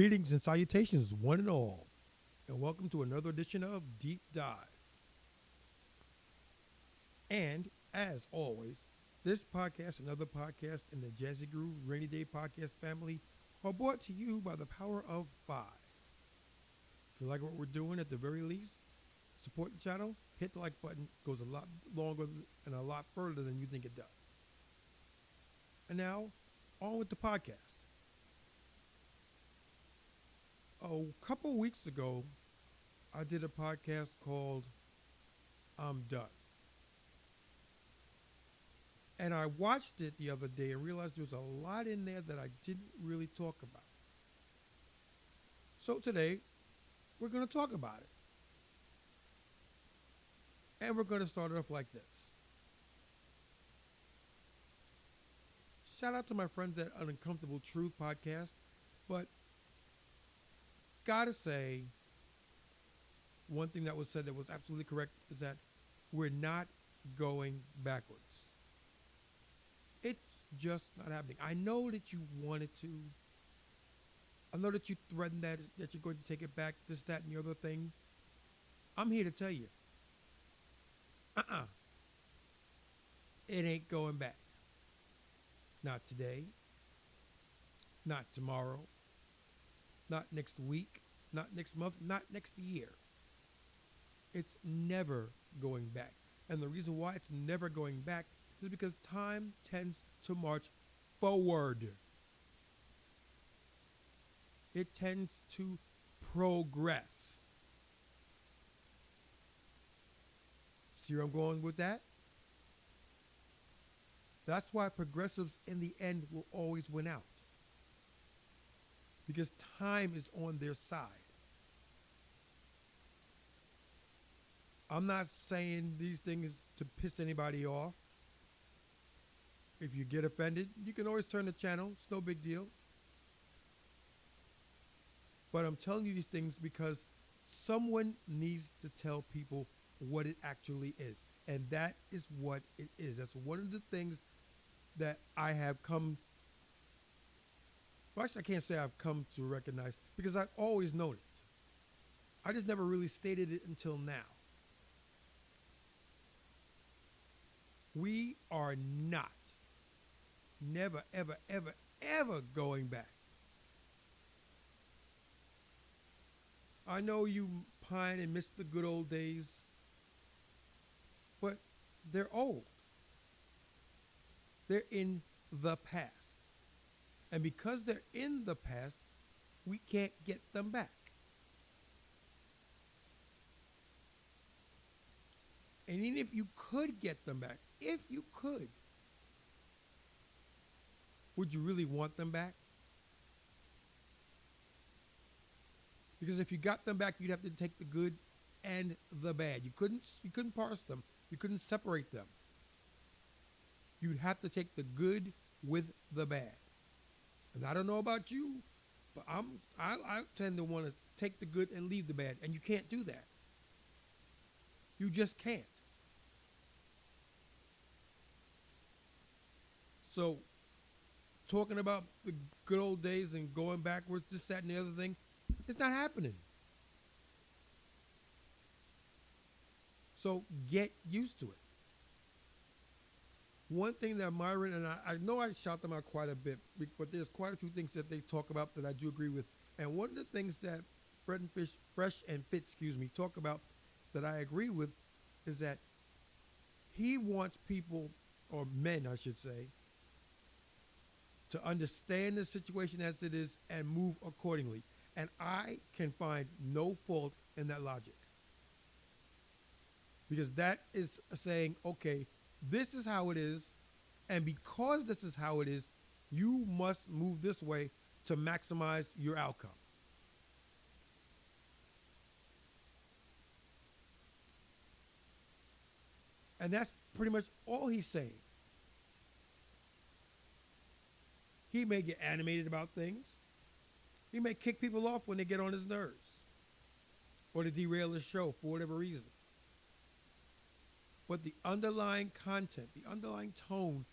Greetings and salutations, one and all, and welcome to another edition of Deep Dive. And as always, this podcast and other podcasts in the Jazzy Groove Rainy Day Podcast family are brought to you by the power of 5. If you like what we're doing, at the very least, support the channel, hit the like button. It goes a lot longer and a lot further than you think it does. And now, on with the podcast. A couple weeks ago, I did a podcast called I'm Done. And I watched it the other day and realized there was a lot in there that I didn't really talk about. So today, we're going to talk about it. And we're going to start it off like this. Shout out to my friends at Uncomfortable Truth Podcast, but gotta say, one thing that was said that was absolutely correct is that we're not going backwards. It's just not happening. I know that you wanted to. I know that you threatened that you're going to take it back, this, that, and the other thing. I'm here to tell you. It ain't going back. Not today. Not tomorrow. Not next week, not next month, not next year. It's never going back. And the reason why it's never going back is because time tends to march forward. It tends to progress. See where I'm going with that? That's why progressives in the end will always win out. Because time is on their side. I'm not saying these things to piss anybody off. If you get offended, you can always turn the channel. It's no big deal. But I'm telling you these things because someone needs to tell people what it actually is. And that is what it is. That's one of the things that I have come. Well, actually, I can't say I've come to recognize because I've always known it. I just never really stated it until now. We are not, never, ever, ever, ever going back. I know you pine and miss the good old days, but they're old. They're in the past. And because they're in the past, we can't get them back. And even if you could get them back, if you could, would you really want them back? Because if you got them back, you'd have to take the good and the bad. You couldn't parse them. You couldn't separate them. You'd have to take the good with the bad. And I don't know about you, but I tend to want to take the good and leave the bad. And you can't do that. You just can't. So, talking about the good old days and going backwards, this, that, and the other thing, it's not happening. So, get used to it. One thing that Myron, and I know I shout them out quite a bit, but there's quite a few things that they talk about that I do agree with. And one of the things that Fresh and Fit, talk about that I agree with is that he wants people, or men, I should say, to understand the situation as it is and move accordingly. And I can find no fault in that logic. Because that is saying, okay, this is how it is, and because this is how it is, you must move this way to maximize your outcome. And that's pretty much all he's saying. He may get animated about things. He may kick people off when they get on his nerves or to derail his show for whatever reason. But the underlying content, the underlying tone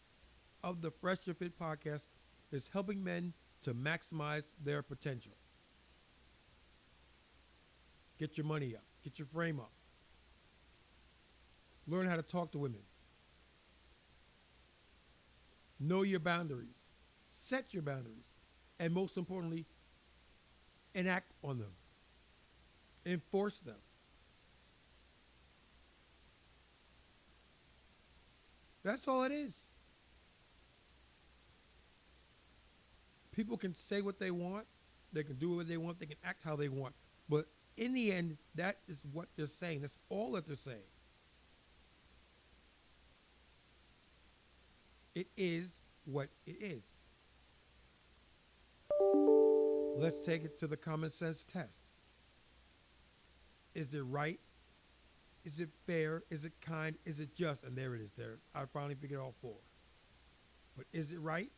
of the Fresh and Fit podcast is helping men to maximize their potential. Get your money up. Get your frame up. Learn how to talk to women. Know your boundaries. Set your boundaries. And most importantly, enact on them. Enforce them. That's all it is. People can say what they want. They can do what they want. They can act how they want. But in the end, that is what they're saying. That's all that they're saying. It is what it is. Let's take it to the common sense test. Is it right? Is it fair? Is it kind? Is it just? And there it is. There, I finally figured all four. But is it right?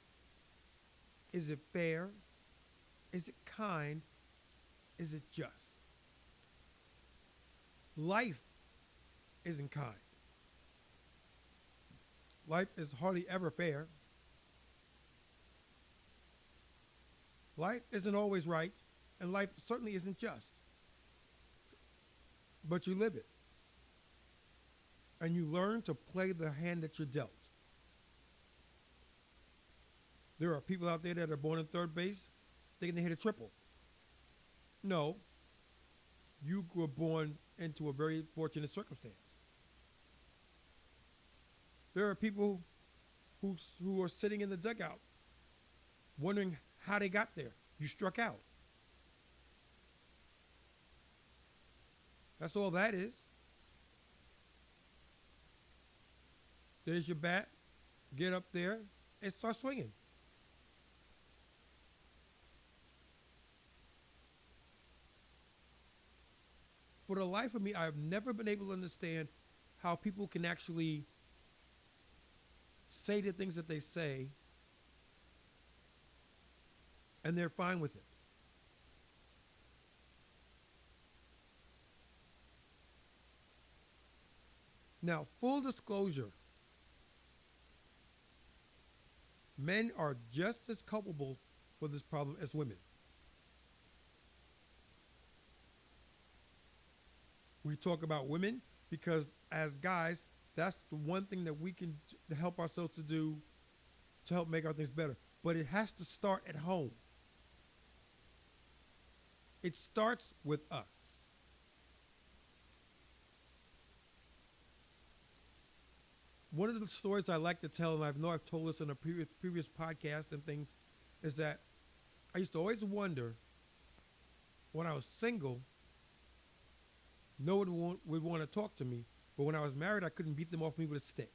Is it fair? Is it kind? Is it just? Life isn't kind. Life is hardly ever fair. Life isn't always right, and life certainly isn't just. But you live it. And you learn to play the hand that you're dealt. There are people out there that are born in third base thinking they hit a triple. No. You were born into a very fortunate circumstance. There are people who are sitting in the dugout wondering how they got there. You struck out. That's all that is. There's your bat. Get up there and start swinging. For the life of me, I've never been able to understand how people can actually say the things that they say and they're fine with it. Now, full disclosure, men are just as culpable for this problem as women. We talk about women because as guys, that's the one thing that we can help ourselves to do to help make our things better. But it has to start at home. It starts with us. One of the stories I like to tell, and I know I've told this in a previous podcast and things, is that I used to always wonder when I was single, no one would want to talk to me. But when I was married, I couldn't beat them off me with a stick.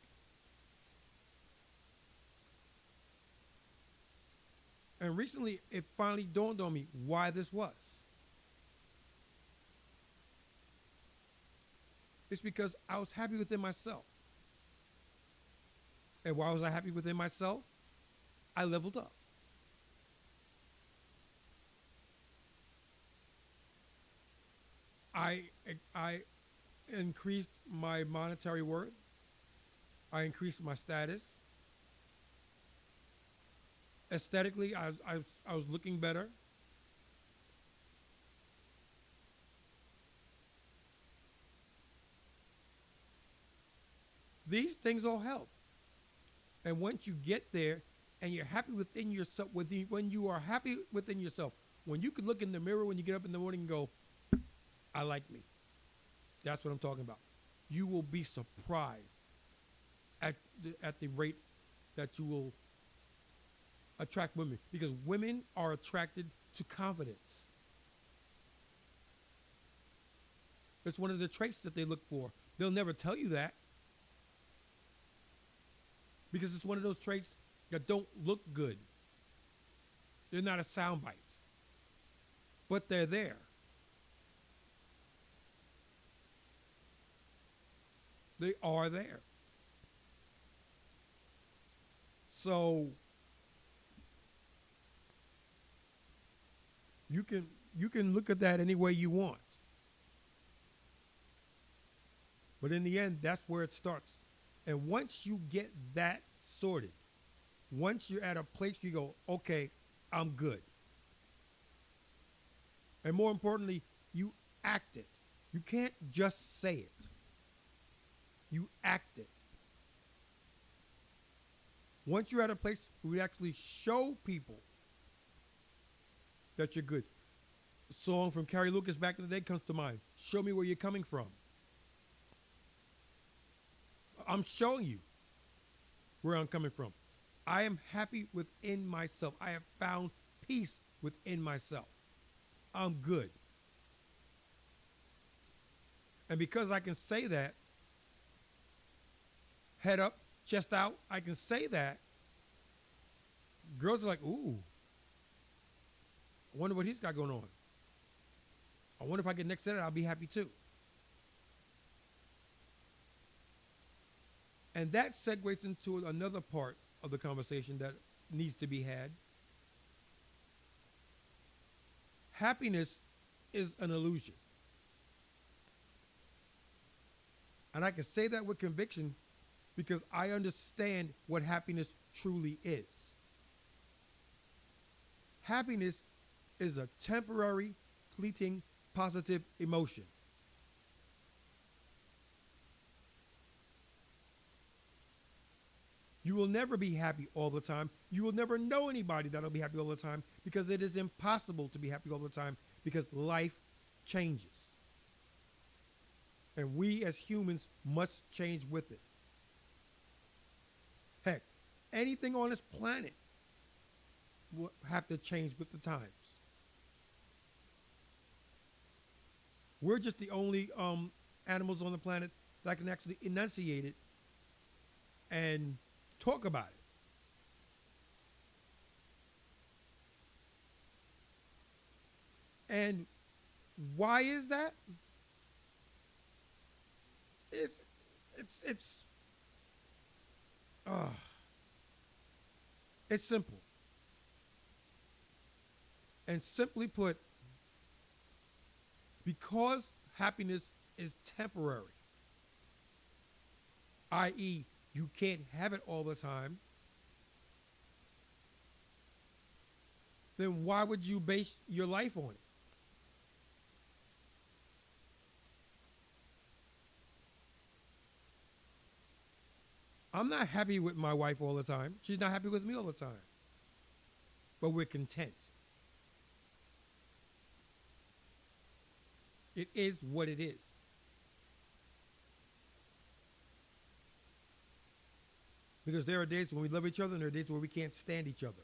And recently, it finally dawned on me why this was. It's because I was happy within myself. And why was I happy within myself? I leveled up. I increased my monetary worth. I increased my status. Aesthetically, I was looking better. These things all help. And once you get there and you're happy within yourself, when you are happy within yourself, when you can look in the mirror when you get up in the morning and go, I like me. That's what I'm talking about. You will be surprised at the rate that you will attract women, because women are attracted to confidence. It's one of the traits that they look for. They'll never tell you that because it's one of those traits that don't look good. They're not a soundbite, but they're there. They are there. So you can look at that any way you want. But in the end, that's where it starts. And once you get that sorted, once you're at a place you go, okay, I'm good. And more importantly, you act it. You can't just say it. You act it. Once you're at a place where you actually show people that you're good. A song from Carrie Lucas back in the day comes to mind. Show me where you're coming from. I'm showing you where I'm coming from. I am happy within myself. I have found peace within myself. I'm good. And because I can say that, head up, chest out, I can say that, girls are like, ooh, I wonder what he's got going on. I wonder if I get next to that, I'll be happy too. And that segues into another part of the conversation that needs to be had. Happiness is an illusion. And I can say that with conviction because I understand what happiness truly is. Happiness is a temporary, fleeting, positive emotion. You will never be happy all the time. You will never know anybody that'll be happy all the time because it is impossible to be happy all the time because life changes. And we as humans must change with it. Heck, anything on this planet will have to change with the times. We're just the only animals on the planet that can actually enunciate it and talk about it. And why is that? It's simple. And simply put, because happiness is temporary, i.e., you can't have it all the time, then why would you base your life on it? I'm not happy with my wife all the time. She's not happy with me all the time. But we're content. It is what it is. Because there are days when we love each other and there are days where we can't stand each other.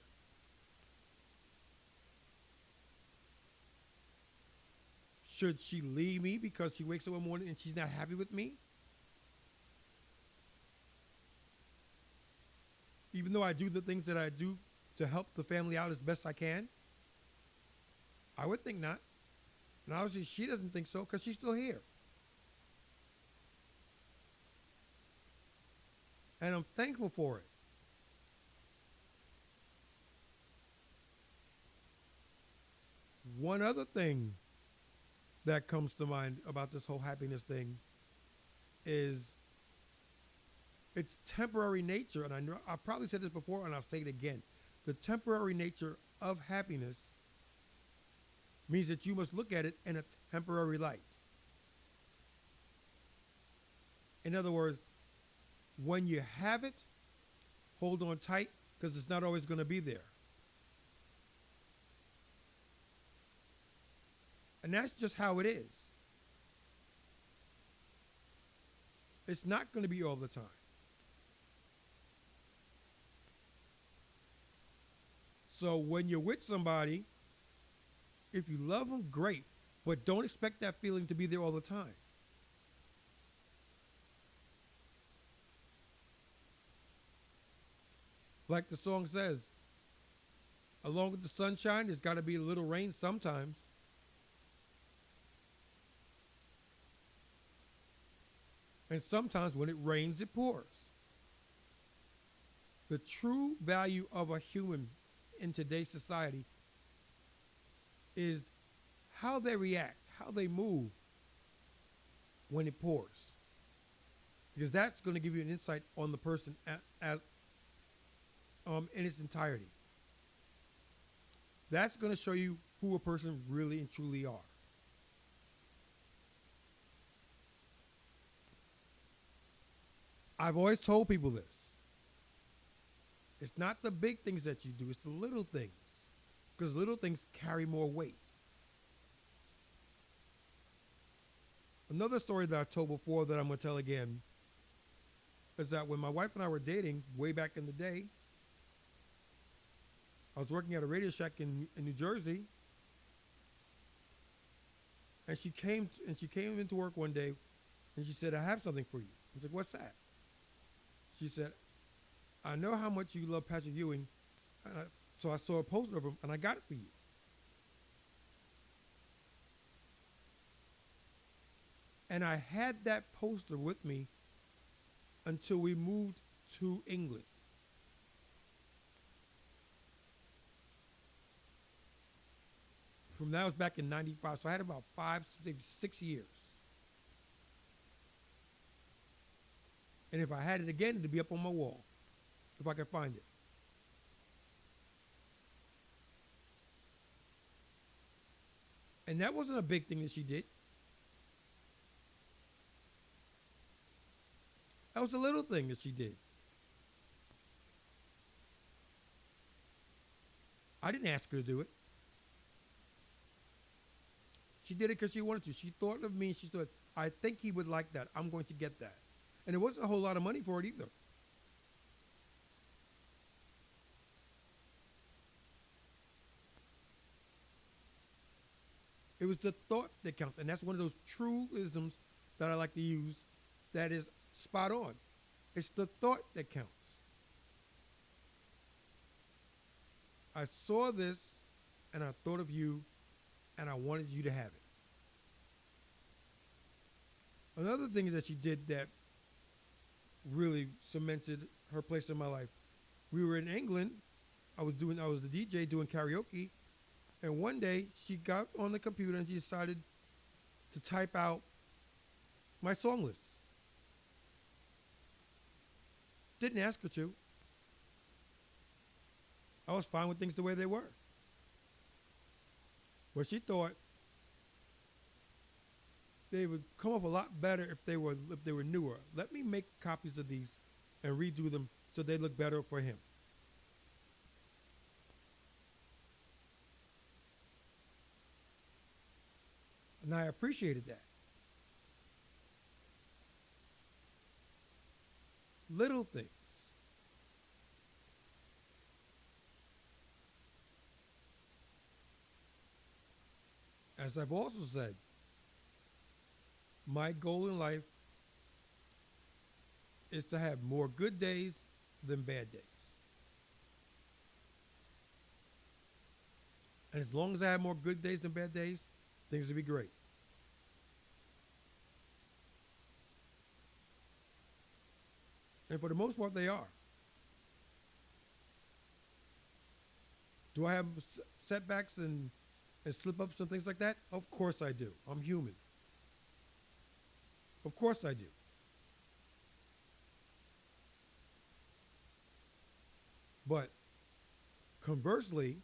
Should she leave me because she wakes up one morning and she's not happy with me? Even though I do the things that I do to help the family out as best I can? I would think not. And obviously she doesn't think so because she's still here. And I'm thankful for it. One other thing that comes to mind about this whole happiness thing is its temporary nature. And I know I probably said this before and I'll say it again. The temporary nature of happiness means that you must look at it in a temporary light. In other words, when you have it, hold on tight because it's not always going to be there. And that's just how it is. It's not going to be all the time. So when you're with somebody, if you love them, great. But don't expect that feeling to be there all the time. Like the song says, along with the sunshine, there's got to be a little rain sometimes. And sometimes when it rains, it pours. The true value of a human in today's society is how they react, how they move when it pours. Because that's going to give you an insight on the person in its entirety. That's going to show you who a person really and truly are. I've always told people this. It's not the big things that you do, it's the little things. Because little things carry more weight. Another story that I told before that I'm going to tell again is that when my wife and I were dating way back in the day, I was working at a Radio Shack in New Jersey, and she came into work one day, and she said, "I have something for you." I was like, "What's that?" She said, "I know how much you love Patrick Ewing, so I saw a poster of him, and I got it for you." And I had that poster with me until we moved to England. From that was back in 95, so I had about 6 years. And if I had it again, it'd be up on my wall, if I could find it. And that wasn't a big thing that she did. That was a little thing that she did. I didn't ask her to do it. She did it because she wanted to. She thought of me. She thought, "I think he would like that. I'm going to get that." And it wasn't a whole lot of money for it either. It was the thought that counts. And that's one of those truisms that I like to use that is spot on. It's the thought that counts. I saw this and I thought of you and I wanted you to have it. Another thing that she did that really cemented her place in my life. We were in England. I was the DJ doing karaoke, and one day she got on the computer and she decided to type out my song list. Didn't ask her to. I was fine with things the way they were. But she thought they would come up a lot better if they were newer. Let me make copies of these and redo them so they look better for him. And I appreciated that. Little things. As I've also said, my goal in life is to have more good days than bad days. And as long as I have more good days than bad days, things will be great. And for the most part, they are. Do I have setbacks and slip-ups and things like that? Of course I do. I'm human. Of course I do. But conversely,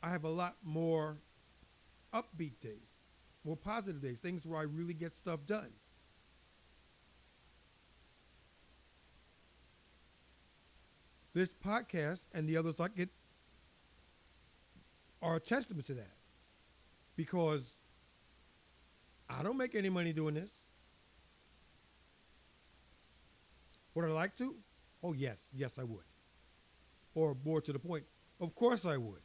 I have a lot more upbeat days, more positive days, things where I really get stuff done. This podcast and the others like it are a testament to that. Because I don't make any money doing this. Would I like to? Oh, yes. Yes, I would. Or more to the point, of course I would.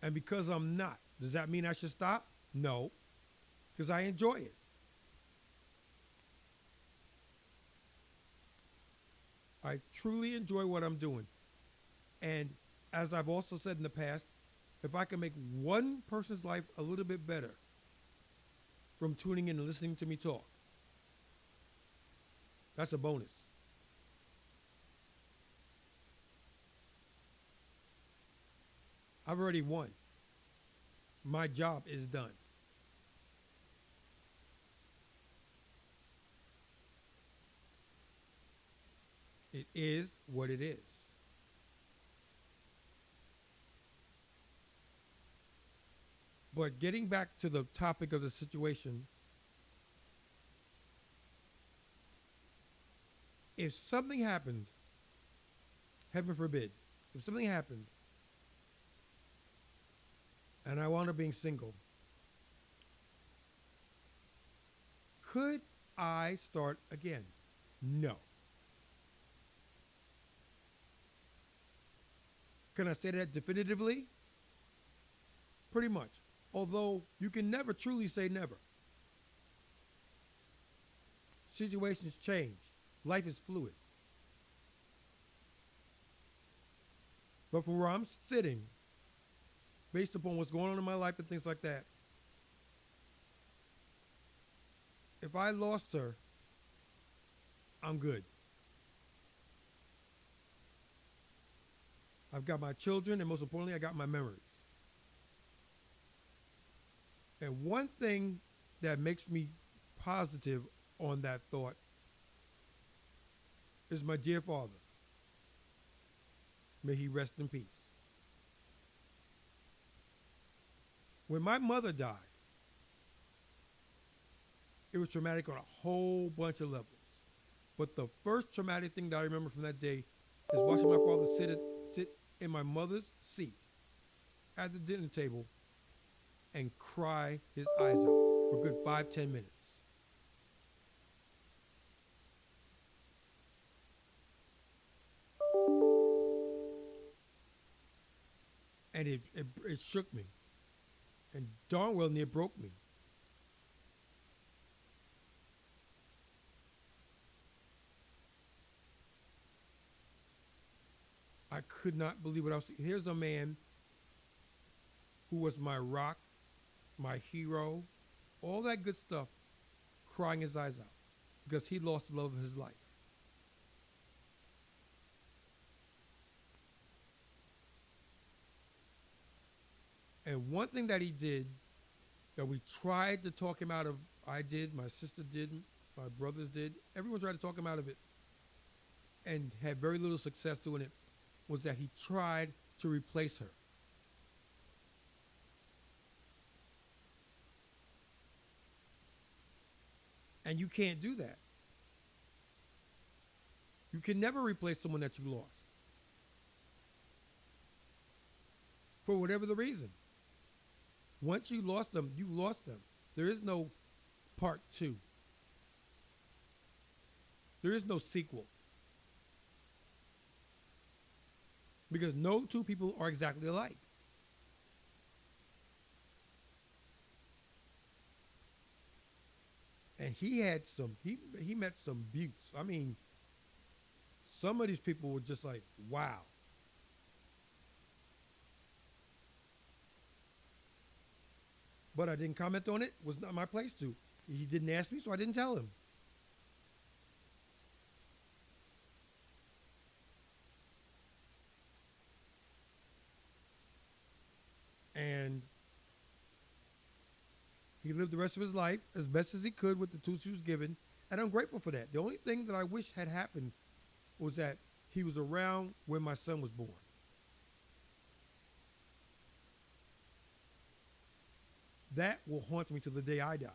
And because I'm not, does that mean I should stop? No, because I enjoy it. I truly enjoy what I'm doing. And as I've also said in the past, if I can make one person's life a little bit better from tuning in and listening to me talk, that's a bonus. I've already won. My job is done. It is what it is. But getting back to the topic of the situation, if something happened, heaven forbid, if something happened and I wound up being single, could I start again? No. Can I say that definitively? Pretty much. Although you can never truly say never. Situations change. Life is fluid. But from where I'm sitting, based upon what's going on in my life and things like that, if I lost her, I'm good. I've got my children, and most importantly, I got my memories. And one thing that makes me positive on that thought is my dear father. May he rest in peace. When my mother died, it was traumatic on a whole bunch of levels. But the first traumatic thing that I remember from that day is watching my father sit in my mother's seat at the dinner table and cry his eyes out for a good 5-10 minutes. And it shook me. And darn well near broke me. I could not believe what I was seeing. Here's a man who was my rock, my hero, all that good stuff, crying his eyes out because he lost the love of his life. And one thing that he did that we tried to talk him out of, I did, my sister did, my brothers did, everyone tried to talk him out of it and had very little success doing it, was that he tried to replace her. And you can't do that. You can never replace someone that you lost. For whatever the reason. Once you lost them, you lost them. There is no part two. There is no sequel. Because no two people are exactly alike. And he had he met some buttes. I mean, some of these people were just like, wow. But I didn't comment on it. It was not my place to. He didn't ask me, so I didn't tell him. And he lived the rest of his life as best as he could with the tools he was given. And I'm grateful for that. The only thing that I wish had happened was that he was around when my son was born. That will haunt me till the day I die.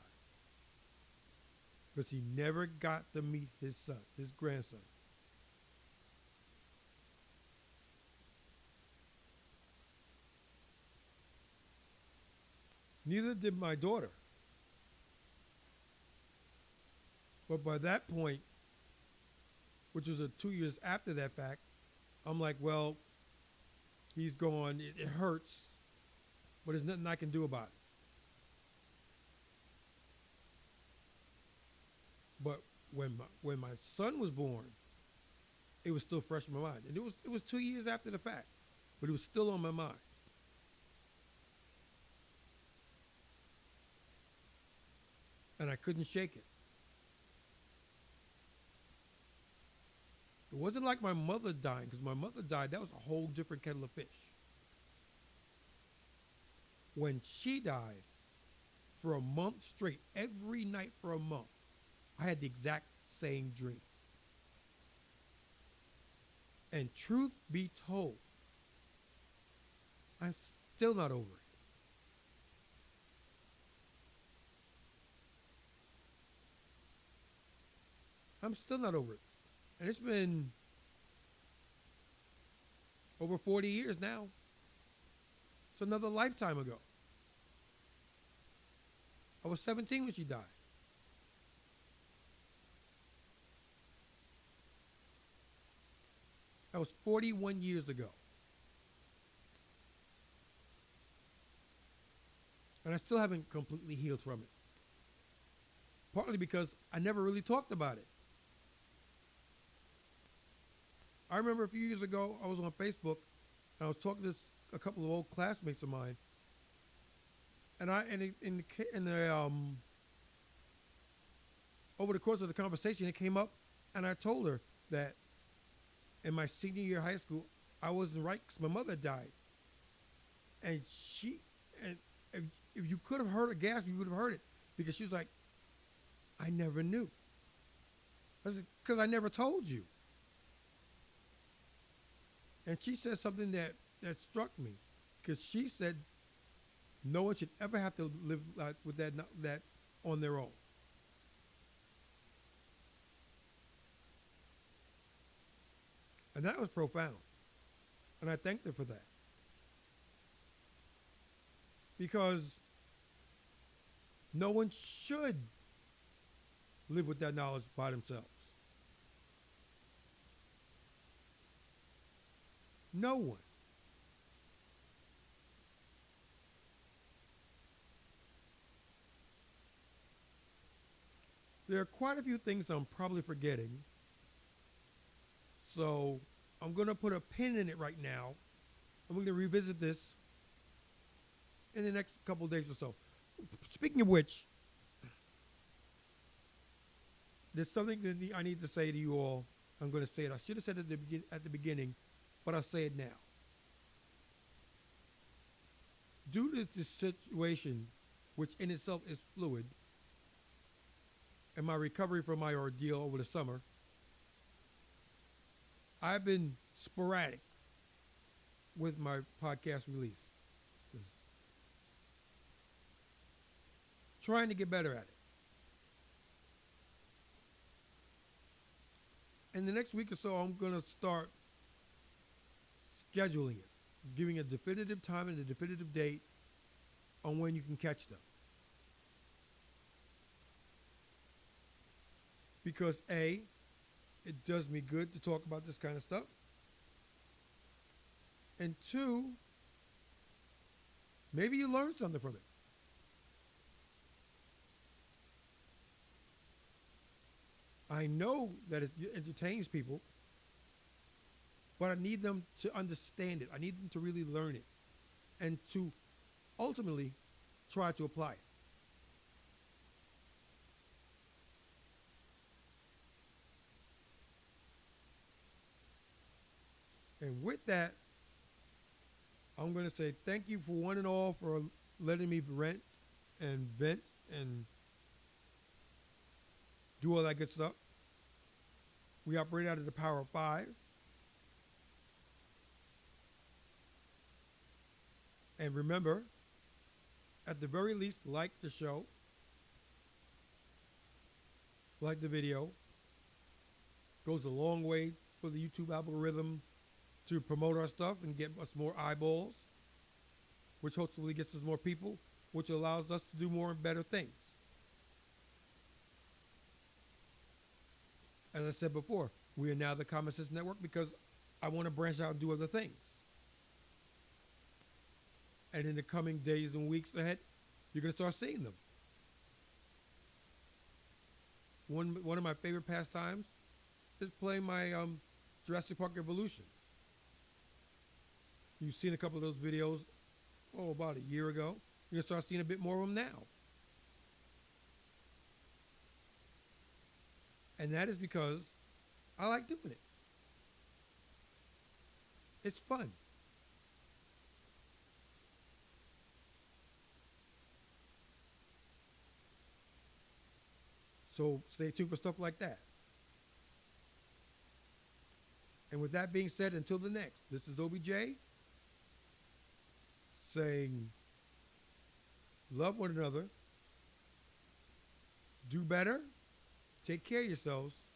Because he never got to meet his son, his grandson. Neither did my daughter. But by that point, which was 2 years after that fact, I'm like, well, he's gone. It hurts, but there's nothing I can do about it. But when my son was born, it was still fresh in my mind. And it was 2 years after the fact, but it was still on my mind. And I couldn't shake it. It wasn't like my mother dying, because my mother died, that was a whole different kettle of fish. When she died, for a month straight, every night for a month, I had the exact same dream. And truth be told, I'm still not over it. I'm still not over it. And it's been over 40 years now. It's another lifetime ago. I was 17 when she died. That was 41 years ago. And I still haven't completely healed from it. Partly because I never really talked about it. I remember a few years ago, I was on Facebook, and I was talking to a couple of old classmates of mine, and over the course of the conversation, it came up, and I told her that in my senior year of high school, I wasn't right because my mother died, and if you could have heard her gasp, you would have heard it, because she was like, I never knew. I said, because I never told you. And she said something that struck me, because she said no one should ever have to live with that on their own. And that was profound. And I thanked her for that. Because no one should live with that knowledge by themselves. No one. There are quite a few things I'm probably forgetting. So I'm going to put a pin in it right now. I'm going to revisit this in the next couple of days or so. Speaking of which, there's something that I need to say to you all. I'm going to say it. I should have said it at the beginning, but I'll say it now. Due to this situation, which in itself is fluid, and my recovery from my ordeal over the summer, I've been sporadic with my podcast release. Trying to get better at it. In the next week or so, I'm going to start scheduling it, giving a definitive time and a definitive date on when you can catch them. Because A, it does me good to talk about this kind of stuff. And two, maybe you learn something from it. I know that it entertains people, but I need them to understand it. I need them to really learn it and to ultimately try to apply it. And with that, I'm going to say thank you for one and all for letting me rant and vent and do all that good stuff. We operate out of the power of 5. And remember, at the very least, like the show, like the video. Goes a long way for the YouTube algorithm to promote our stuff and get us more eyeballs, which hopefully gets us more people, which allows us to do more and better things. As I said before, we are now the Common Sense Network because I want to branch out and do other things. And in the coming days and weeks ahead, you're going to start seeing them. One of my favorite pastimes is playing my Jurassic Park Evolution. You've seen a couple of those videos, about a year ago. You're going to start seeing a bit more of them now. And that is because I like doing it. It's fun. So stay tuned for stuff like that. And with that being said, until the next, this is OBJ saying, love one another, do better, take care of yourselves,